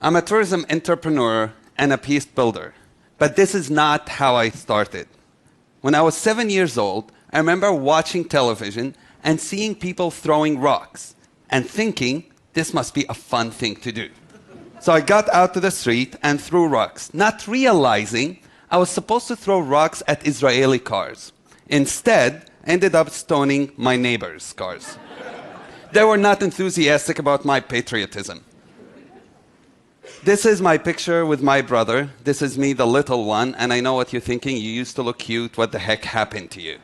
I'm a tourism entrepreneur and a peace builder, but this is not how I started. When I was 7 years old, I remember watching television and seeing people throwing rocks and thinking, this must be a fun thing to do. So I got out to the street and threw rocks, not realizing I was supposed to throw rocks at Israeli cars. Instead, I ended up stoning my neighbors' cars. They were not enthusiastic about my patriotism. This is my picture with my brother. This is me, the little one, and I know what you're thinking. You used to look cute. What the heck happened to you?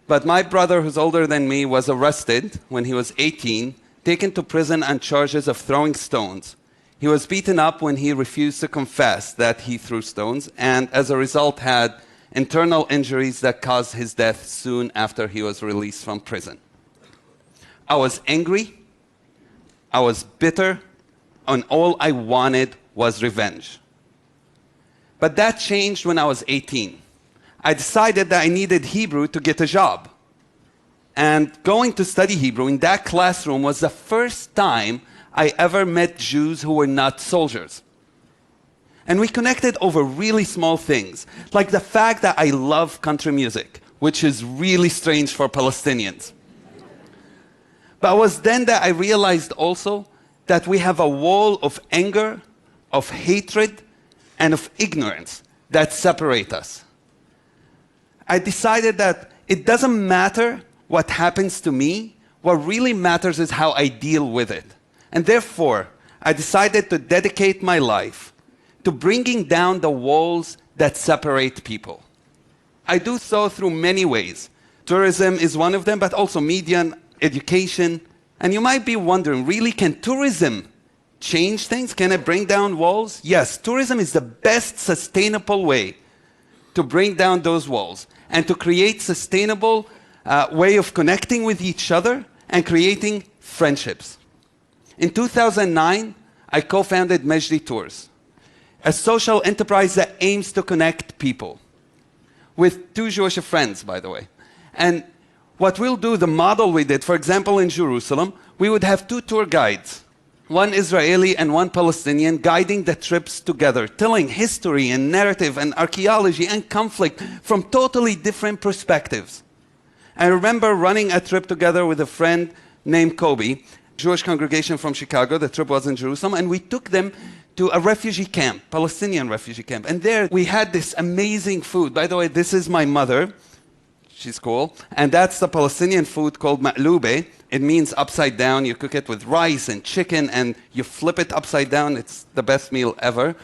But my brother, who's older than me, was arrested when he was 18, taken to prison on charges of throwing stones. He was beaten up when he refused to confess that he threw stones, and as a result had internal injuries that caused his death soon after he was released from prison. I was angry, I was bitter, and all I wanted was revenge. But that changed when I was 18. I decided that I needed Hebrew to get a job. And going to study Hebrew in that classroom was the first time I ever met Jews who were not soldiers. And we connected over really small things, like the fact that I love country music, which is really strange for Palestinians. But it was then that I realized also that we have a wall of anger, of hatred, and of ignorance that separate us. I decided that it doesn't matter what happens to me. What really matters is how I deal with it. And therefore, I decided to dedicate my life to bringing down the walls that separate people. I do so through many ways. Tourism is one of them, but also media and education. And you might be wondering, really, can tourism change things? Can it bring down walls? Yes, tourism is the best sustainable way to bring down those walls and to create sustainable way of connecting with each other and creating friendships. In 2009, I co-founded Majdi Tours, a social enterprise that aims to connect people with 2 Jewish friends, by the way. And what we'll do, the model we did, for example, in Jerusalem, we would have 2 tour guides, one Israeli and one Palestinian, guiding the trips together, telling history and narrative and archaeology and conflict from totally different perspectives. I remember running a trip together with a friend named Kobe, Jewish congregation from Chicago. The trip was in Jerusalem, and we took them to a refugee camp, Palestinian refugee camp. And there we had this amazing food. By the way, this is my mother. She's cool. And that's the Palestinian food called ma'lube. It means upside down. You cook it with rice and chicken, and you flip it upside down. It's the best meal ever.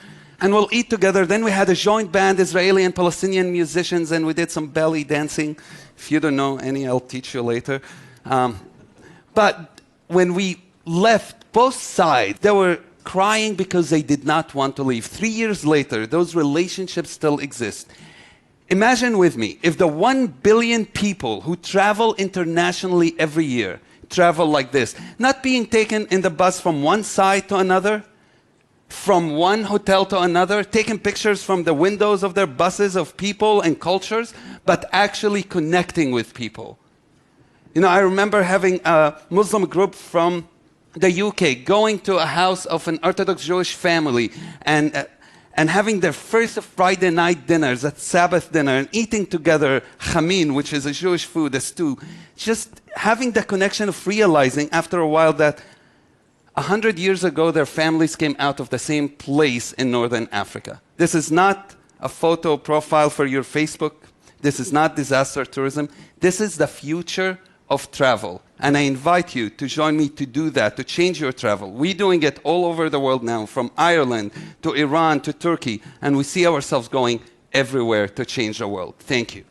And we'll eat together. Then we had a joint band, Israeli and Palestinian musicians, and we did some belly dancing. If you don't know any, I'll teach you later. But when we left, both sides, they were crying because they did not want to leave. 3 years later, those relationships still exist. Imagine with me, if the 1 billion people who travel internationally every year travel like this, not being taken in the bus from one side to another, from one hotel to another, taking pictures from the windows of their buses of people and cultures, but actually connecting with people. You know, I remember having a Muslim group from the UK going to a house of an Orthodox Jewish family and having their first Friday night dinners, at Sabbath dinner, and eating together chamin, which is a Jewish food, a stew. Just having the connection of realizing after a while that 100 years ago their families came out of the same place in Northern Africa. This is not a photo profile for your Facebook. This is not disaster tourism. This is the future of travel. And I invite you to join me to do that, to change your travel. We're doing it all over the world now, from Ireland to Iran to Turkey, and we see ourselves going everywhere to change the world. Thank you.